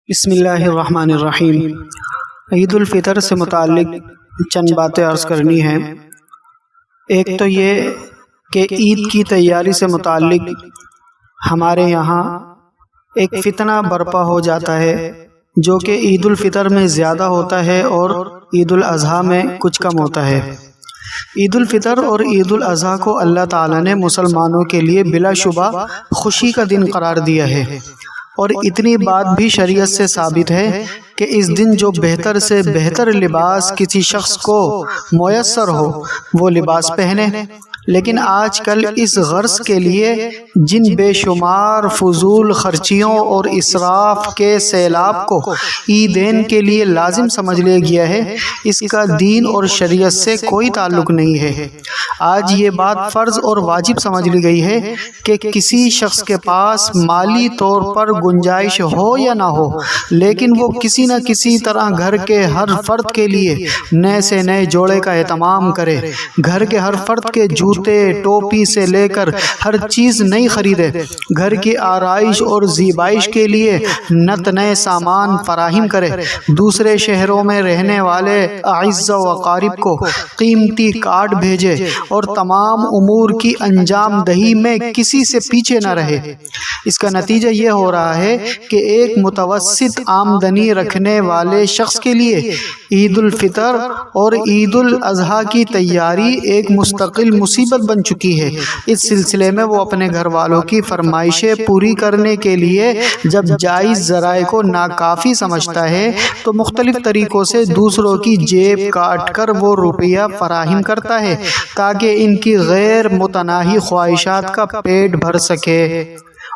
بسم اللہ الرحمن الرحیم۔ عید الفطر سے متعلق چند باتیں عرض کرنی ہیں۔ ایک تو یہ کہ عید کی تیاری سے متعلق ہمارے یہاں ایک فتنہ برپا ہو جاتا ہے جو کہ عید الفطر میں زیادہ ہوتا ہے اور عید الاضحیٰ میں کچھ کم ہوتا ہے۔ عید الفطر اور عید الاضحیٰ کو اللہ تعالیٰ نے مسلمانوں کے لیے بلا شبہ خوشی کا دن قرار دیا ہے، اور اتنی بات بھی شریعت سے ثابت ہے کہ اس دن جو بہتر سے بہتر لباس کسی شخص کو میسر ہو وہ لباس پہنے۔ لیکن آج کل اس غرض کے لیے جن بے شمار فضول خرچیوں اور اسراف کے سیلاب کو عیدین کے لیے لازم سمجھ لیا گیا ہے، اس کا دین اور شریعت سے کوئی تعلق نہیں ہے۔ آج یہ بات فرض اور واجب سمجھ لی گئی ہے کہ کسی شخص کے پاس مالی طور پر گنجائش ہو یا نہ ہو، لیکن وہ کسی نہ کسی طرح گھر کے ہر فرد کے لیے نئے سے نئے جوڑے کا اہتمام کرے، گھر کے ہر فرد کے جوتے ٹوپی سے لے کر ہر چیز نئی خریدے، گھر کی آرائش اور زیبائش کے لیے نت نئے سامان فراہم کرے، دوسرے شہروں میں رہنے والے اعزاء و اقارب کو قیمتی کارڈ بھیجے اور تمام امور کی انجام دہی میں کسی سے پیچھے نہ رہے۔ اس کا نتیجہ یہ ہو رہا ہے کہ ایک متوسط آمدنی رکھنے والے شخص کے لیے عید الفطر اور عید الاضحیٰ کی تیاری ایک مستقل مصیبت بن چکی ہے۔ اس سلسلے میں وہ اپنے گھر والوں کی فرمائشیں پوری کرنے کے لیے جب جائز ذرائع کو ناکافی سمجھتا ہے تو مختلف طریقوں سے دوسروں کی جیب کاٹ کر وہ روپیہ فراہم کرتا ہے تاکہ ان کی غیر متناہی خواہشات کا پیٹ بھر سکے۔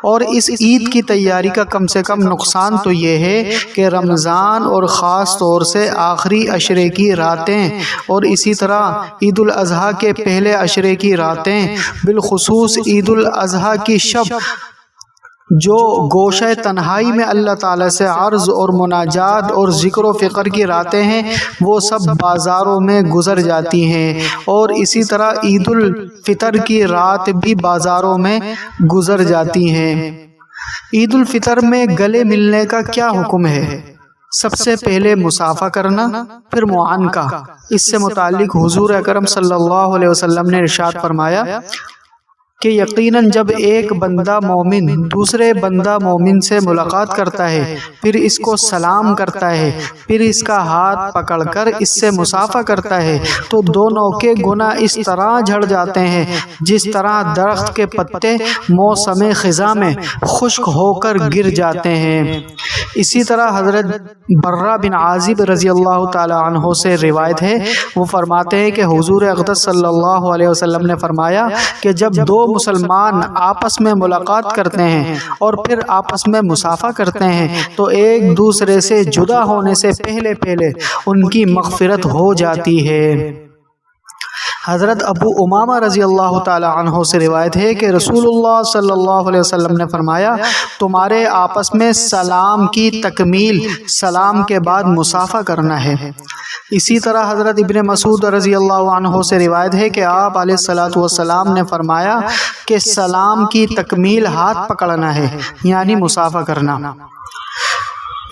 اور اس عید کی تیاری کا کم سے کم نقصان تو یہ ہے کہ رمضان اور خاص طور سے آخری عشرے کی راتیں اور اسی طرح عید الاضحیٰ کے پہلے عشرے کی راتیں، بالخصوص عید الاضحیٰ کی شب جو گوشہ تنہائی میں اللہ تعالیٰ سے عرض اور مناجات اور ذکر و فکر کی راتیں ہیں، وہ سب بازاروں میں گزر جاتی ہیں، اور اسی طرح عید الفطر کی رات بھی بازاروں میں گزر جاتی ہیں۔ عید الفطر میں گلے ملنے کا کیا حکم ہے؟ سب سے پہلے مصافحہ کرنا، پھر معانقہ۔ اس سے متعلق حضور اکرم صلی اللہ علیہ وسلم نے ارشاد فرمایا کہ یقیناً جب ایک بندہ مومن دوسرے بندہ مومن سے ملاقات کرتا ہے، پھر اس کو سلام کرتا ہے، پھر اس کا ہاتھ پکڑ کر اس سے مصافحہ کرتا ہے، تو دونوں کے گناہ اس طرح جھڑ جاتے ہیں جس طرح درخت کے پتے موسم خزاں میں خشک ہو کر گر جاتے ہیں۔ اسی طرح حضرت برہ بن عازب رضی اللہ تعالی عنہ سے روایت ہے، وہ فرماتے ہیں کہ حضور اقدس صلی اللہ علیہ وسلم نے فرمایا کہ جب دو مسلمان آپس میں ملاقات کرتے ہیں اور پھر آپس میں مصافحہ کرتے ہیں تو ایک دوسرے سے جدا ہونے سے پہلے ان کی مغفرت ہو جاتی ہے۔ حضرت ابو امامہ رضی اللہ تعالی عنہ سے روایت ہے کہ رسول اللہ صلی اللہ علیہ وسلم نے فرمایا، تمہارے آپس میں سلام کی تکمیل سلام کے بعد مصافحہ کرنا ہے۔ اسی طرح حضرت ابن مسعود رضی اللہ عنہ سے روایت ہے کہ آپ علیہ الصلوۃ والسلام نے فرمایا کہ سلام کی تکمیل ہاتھ پکڑنا ہے، یعنی مصافحہ کرنا۔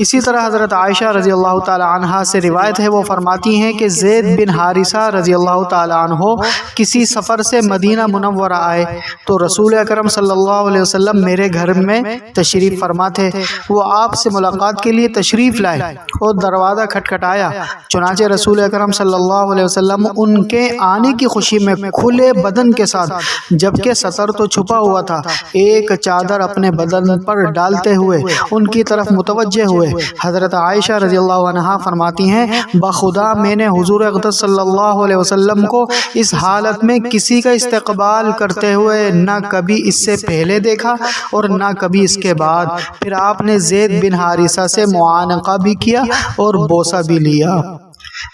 اسی طرح حضرت عائشہ رضی اللہ تعالی عنہا سے روایت ہے، وہ فرماتی ہیں کہ زید بن حارثہ رضی اللہ تعالی عنہ کسی سفر سے مدینہ منورہ آئے تو رسول اکرم صلی اللہ علیہ وسلم میرے گھر میں تشریف فرما تھے۔ وہ آپ سے ملاقات کے لیے تشریف لائے اور دروازہ کھٹکھٹایا، چنانچہ رسول اکرم صلی اللہ علیہ وسلم ان کے آنے کی خوشی میں کھلے بدن کے ساتھ، جبکہ سطر تو چھپا ہوا تھا، ایک چادر اپنے بدن پر ڈالتے ہوئے ان کی طرف متوجہ ہوئے۔ حضرت عائشہ رضی اللہ عنہا فرماتی ہیں، بخدا میں نے حضور اقدس صلی اللہ علیہ وسلم کو اس حالت میں کسی کا استقبال کرتے ہوئے نہ کبھی اس سے پہلے دیکھا اور نہ کبھی اس کے بعد۔ پھر آپ نے زید بن حارثہ سے معانقہ بھی کیا اور بوسہ بھی لیا۔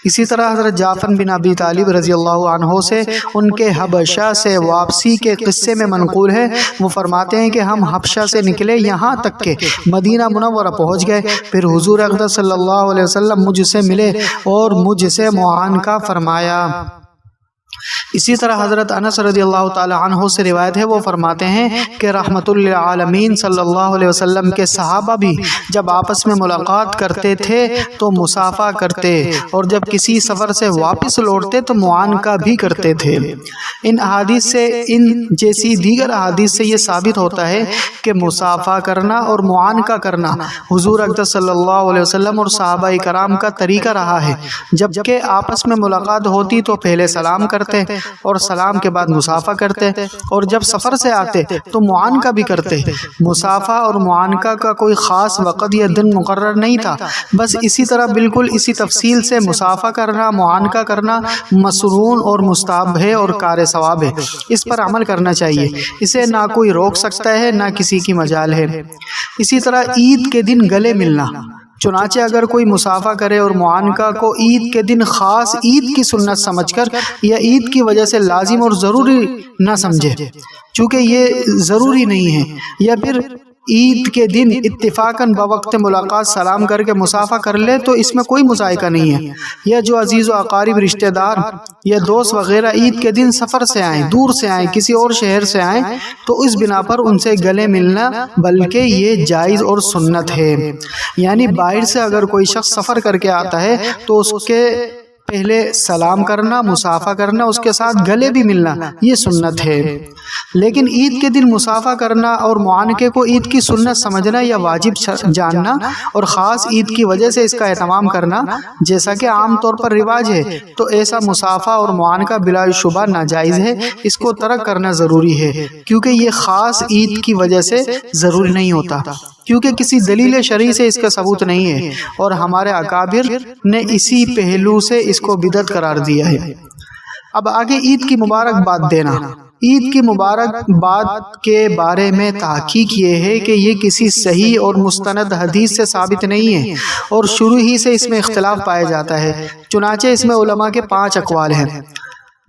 اسی طرح حضرت جعفر بن ابی طالب رضی اللہ عنہ سے ان کے حبشہ سے واپسی کے قصے میں منقول ہے، وہ فرماتے ہیں کہ ہم حبشہ سے نکلے یہاں تک کہ مدینہ منورہ پہنچ گئے، پھر حضور اقدس صلی اللہ علیہ وسلم مجھ سے ملے اور مجھ سے معانقہ فرمایا۔ اسی طرح حضرت انس رضی اللہ تعالی عنہ سے روایت ہے، وہ فرماتے ہیں کہ رحمت للعالمین صلی اللہ علیہ وسلم کے صحابہ بھی جب آپس میں ملاقات کرتے تھے تو مصافحہ کرتے، اور جب کسی سفر سے واپس لوٹتے تو معانقہ بھی کرتے تھے۔ ان احادیث سے، ان جیسی دیگر احادیث سے یہ ثابت ہوتا ہے کہ مصافحہ کرنا اور معانقہ کرنا حضور اقدس صلی اللہ علیہ وسلم اور صحابہ کرام کا طریقہ رہا ہے۔ جبکہ آپس میں ملاقات ہوتی تو پہلے سلام کرتے اور سلام کے بعد مصافحہ کرتے، اور جب سفر سے آتے تو معانقہ بھی کرتے۔ مصافحہ اور معانقہ کا کوئی خاص وقت یا دن مقرر نہیں تھا، بس اسی طرح بالکل اسی تفصیل سے مصافحہ کرنا، معانقہ کرنا مسنون اور مستحب ہے اور کار ثواب ہے۔ اس پر عمل کرنا چاہیے، اسے نہ کوئی روک سکتا ہے نہ کسی کی مجال ہے۔ اسی طرح عید کے دن گلے ملنا، چنانچہ اگر کوئی مصافحہ کرے اور معانقہ کو عید کے دن خاص عید کی سنت سمجھ کر یا عید کی وجہ سے لازم اور ضروری نہ سمجھے، چونکہ یہ ضروری نہیں ہے، یا پھر عید کے دن اتفاقاً بوقت ملاقات سلام کر کے مصافحہ کر لے تو اس میں کوئی مذائقہ نہیں ہے۔ یا جو عزیز و اقارب، رشتہ دار یا دوست وغیرہ عید کے دن سفر سے آئیں، دور سے آئیں، کسی اور شہر سے آئیں، تو اس بنا پر ان سے گلے ملنا بلکہ یہ جائز اور سنت ہے۔ یعنی باہر سے اگر کوئی شخص سفر کر کے آتا ہے تو اس کے پہلے سلام کرنا، مصافحہ کرنا، اس کے ساتھ گلے بھی ملنا، یہ سنت ہے۔ لیکن عید کے دن مصافحہ کرنا اور معانقے کو عید کی سنت سمجھنا یا واجب جاننا اور خاص عید کی وجہ سے اس کا اہتمام کرنا جیسا کہ عام طور پر رواج ہے، تو ایسا مصافحہ اور معانقہ بلا شبہ ناجائز ہے، اس کو ترک کرنا ضروری ہے، کیونکہ یہ خاص عید کی وجہ سے ضروری نہیں ہوتا، کیونکہ کسی دلیل شرعی سے اس کا ثبوت نہیں ہے، اور ہمارے اکابر نے اسی پہلو سے اس کو بدعت قرار دیا ہے۔ اب آگے عید کی مبارکباد دینا۔ عید کی مبارکباد کے بارے میں تحقیق یہ ہے کہ یہ کسی صحیح اور مستند حدیث سے ثابت نہیں ہے، اور شروع ہی سے اس میں اختلاف پایا جاتا ہے، چنانچہ اس میں علماء کے 5 اقوال ہیں۔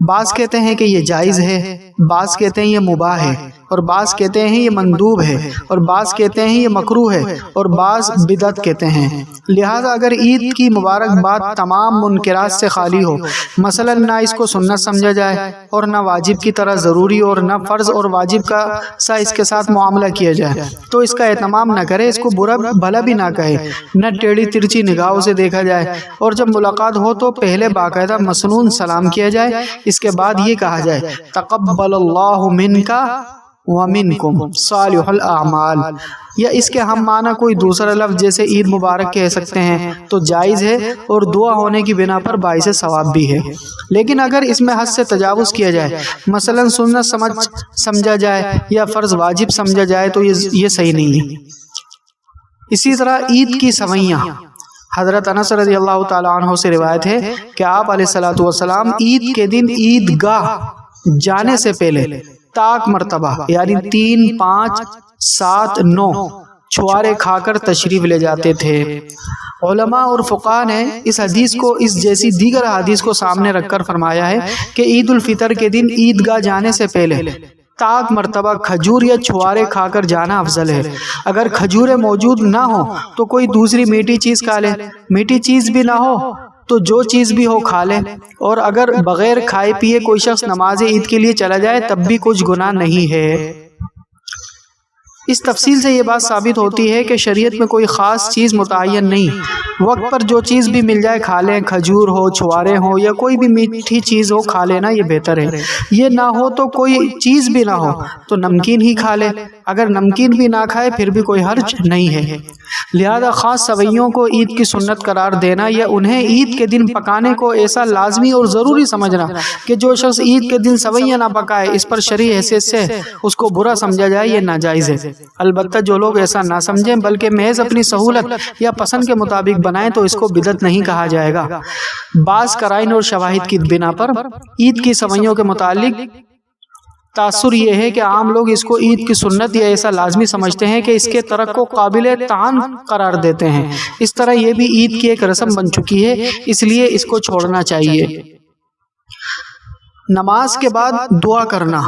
بعض کہتے ہیں کہ یہ جائز ہے، بعض کہتے ہیں یہ مباح ہے، اور بعض کہتے ہیں یہ مندوب ہے، اور بعض کہتے ہیں یہ مکروہ ہے، اور بعض بدعت کہتے ہیں۔ لہذا اگر عید کی مبارکباد تمام منکرات سے خالی ہو، مثلا نہ اس کو سنت سمجھا جائے اور نہ واجب کی طرح ضروری، اور نہ فرض اور واجب کا سا اس کے ساتھ معاملہ کیا جائے، تو اس کا اہتمام نہ کرے، اس کو برا بھلا بھی نہ کہے، نہ ٹیڑھی ترچی نگاہوں سے دیکھا جائے، اور جب ملاقات ہو تو پہلے باقاعدہ مسنون سلام کیا جائے، اس کے بعد یہ کہا جائے تقبل اللہ منکا ومنکم صالح الاعمال، یا اس کے ہم معنی کوئی دوسرا لفظ جیسے عید مبارک کہہ سکتے ہیں تو جائز ہے، اور دعا ہونے کی بنا پر باعث ثواب بھی ہے۔ لیکن اگر اس میں حد سے تجاوز کیا جائے، مثلا سنت سمجھا جائے یا فرض واجب سمجھا جائے، تو یہ صحیح نہیں ہے۔ اسی طرح عید کی سوئیاں، حضرت انس رضی اللہ تعالی عنہ سے روایت ہے کہ آپ علیہ الصلوۃ والسلام عید کے دن عیدگاہ جانے سے پہلے تاک مرتبہ یعنی 3، 5، 7، 9 چھوارے کھا کر تشریف لے جاتے تھے۔ علماء اور فقہاء نے اس حدیث کو اس جیسی دیگر حدیث کو سامنے رکھ کر فرمایا ہے کہ عید الفطر کے دن عیدگاہ جانے سے پہلے تاک مرتبہ کھجور یا چھوارے کھا کر جانا افضل ہے۔ اگر کھجوریں موجود نہ ہو تو کوئی دوسری میٹھی چیز کھا لے، میٹھی چیز بھی نہ ہو تو جو چیز بھی ہو کھا لے، اور اگر بغیر کھائے پیے کوئی شخص نماز عید کے لیے چلا جائے تب بھی کچھ گناہ نہیں ہے۔ اس تفصیل سے یہ بات ثابت ہوتی ہے کہ شریعت میں کوئی خاص چیز متعین نہیں، وقت پر جو چیز بھی مل جائے کھا لیں، کھجور ہو، چھوارے ہو، یا کوئی بھی میٹھی چیز ہو کھا لینا یہ بہتر ہے۔ یہ نہ ہو تو کوئی چیز بھی نہ ہو تو نمکین ہی کھا لے، اگر نمکین بھی نہ کھائے پھر بھی کوئی حرج نہیں ہے۔ لہذا خاص سوئیوں کو عید کی سنت قرار دینا یا انہیں عید کے دن پکانے کو ایسا لازمی اور ضروری سمجھنا کہ جو شخص عید کے دن سوئیاں نہ پکائے اس پر شرعی حیثیت سے اس کو برا سمجھا جائے، یہ ناجائز ہے۔ البتہ جو لوگ ایسا نہ سمجھیں بلکہ محض اپنی سہولت یا پسند کے مطابق بنائیں تو اس کو بدعت نہیں کہا جائے گا۔ بعض قرائن اور شواہد کی بنا پر عید کی سوئیوں کے متعلق تاثر یہ ہے کہ عام لوگ اس کو عید کی سنت یا ایسا لازمی سمجھتے ہیں کہ اس کے ترک کو قابل طعن قرار دیتے ہیں۔ اس طرح یہ بھی عید کی ایک رسم بن چکی ہے، اس لیے اس کو چھوڑنا چاہیے۔ نماز کے بعد دعا کرنا۔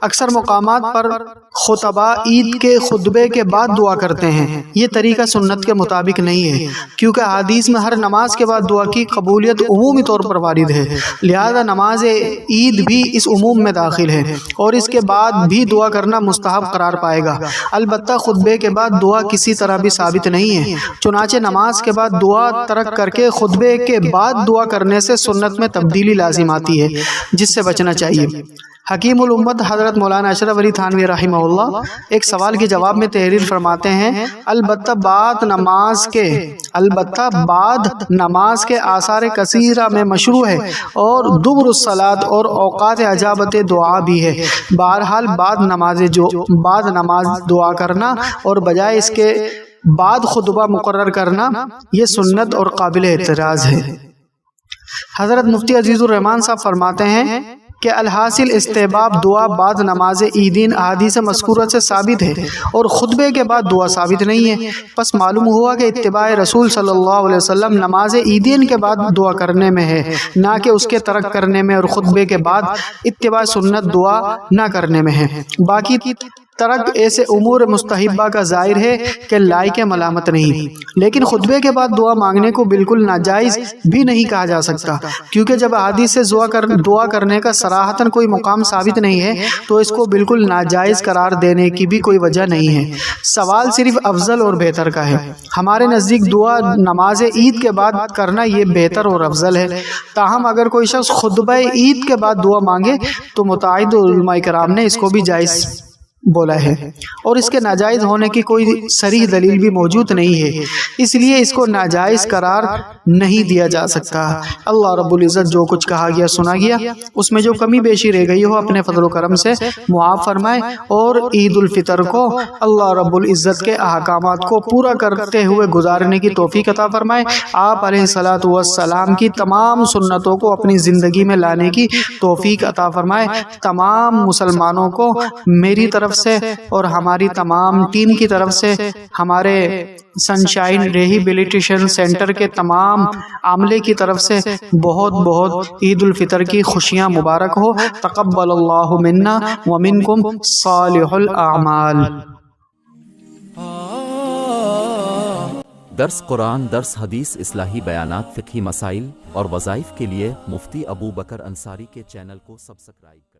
اکثر مقامات پر خطبہ عید کے خطبے کے بعد دعا کرتے ہیں، یہ طریقہ سنت کے مطابق نہیں ہے، کیونکہ حدیث میں ہر نماز کے بعد دعا کی قبولیت عمومی طور پر وارد ہے، لہذا نماز عید بھی اس عموم میں داخل ہے اور اس کے بعد بھی دعا کرنا مستحب قرار پائے گا۔ البتہ خطبے کے بعد دعا کسی طرح بھی ثابت نہیں ہے، چنانچہ نماز کے بعد دعا ترک کر کے خطبے کے بعد دعا کرنے سے سنت میں تبدیلی لازم آتی ہے، جس سے بچنا چاہیے۔ حکیم الامت حضرت مولانا اشرف علی تھانوی رحمہ اللہ ایک سوال کے جواب میں تحریر فرماتے ہیں، البتہ بعد نماز کے آثار کثیرہ میں مشروع ہے اور دبر الصلاۃ اور اوقات اجابت دعا بھی ہے۔ بہرحال بعد نماز دعا کرنا اور بجائے اس کے بعد خطبہ مقرر کرنا یہ سنت اور قابل اعتراض ہے۔ حضرت مفتی عزیز الرحمان صاحب فرماتے ہیں کہ الحاصل استحباب دعا بعد نماز عیدین احادیث مذکورہ سے ثابت ہے اور خطبے کے بعد دعا ثابت نہیں ہے، پس معلوم ہوا کہ اتباع رسول صلی اللہ علیہ وسلم نماز عیدین کے بعد دعا کرنے میں ہے، نہ کہ اس کے ترک کرنے میں، اور خطبے کے بعد اتباع سنت دعا نہ کرنے میں ہے۔ باقی ترک ایسے امور مستحبہ کا ظاہر ہے کہ لائق ملامت نہیں، لیکن خطبے کے بعد دعا مانگنے کو بالکل ناجائز بھی نہیں کہا جا سکتا، کیونکہ جب احادیث سے دعا کرنے کا صراحتاً کوئی مقام ثابت نہیں ہے تو اس کو بالکل ناجائز قرار دینے کی بھی کوئی وجہ نہیں ہے۔ سوال صرف افضل اور بہتر کا ہے۔ ہمارے نزدیک دعا نماز عید کے بعد کرنا یہ بہتر اور افضل ہے، تاہم اگر کوئی شخص خطبہ عید کے بعد دعا مانگے تو متعدد علماء کرام نے اس کو بھی جائز بولا ہے، اور اس کے ناجائز ہونے کی کوئی صریح دلیل بھی موجود نہیں ہے، اس لیے اس کو ناجائز قرار نہیں دیا جا سکتا۔ اللہ رب العزت جو کچھ کہا گیا سنا گیا، اس میں جو کمی بیشی رہ گئی ہو اپنے فضل و کرم سے معاف فرمائے، اور عید الفطر کو اللہ رب العزت کے احکامات کو پورا کرتے ہوئے گزارنے کی توفیق عطا فرمائے۔ آپ علیہ الصلوۃ والسلام کی تمام سنتوں کو اپنی زندگی میں لانے کی توفیق عطا فرمائے۔ تمام مسلمانوں کو میری طرف سے اور ہماری تمام ٹیم کی طرف سے، ہمارے سنشائن ریہیبلیٹیشن سینٹر کے تمام عملے کی طرف سے بہت بہت عید الفطر کی خوشیاں مبارک ہو۔ تقبل اللہ منا ومنکم صالح الاعمال۔ درس قرآن، درس حدیث، اصلاحی بیانات، فقہی مسائل اور وظائف کے لیے مفتی ابو بکر انصاری کے چینل کو سبسکرائب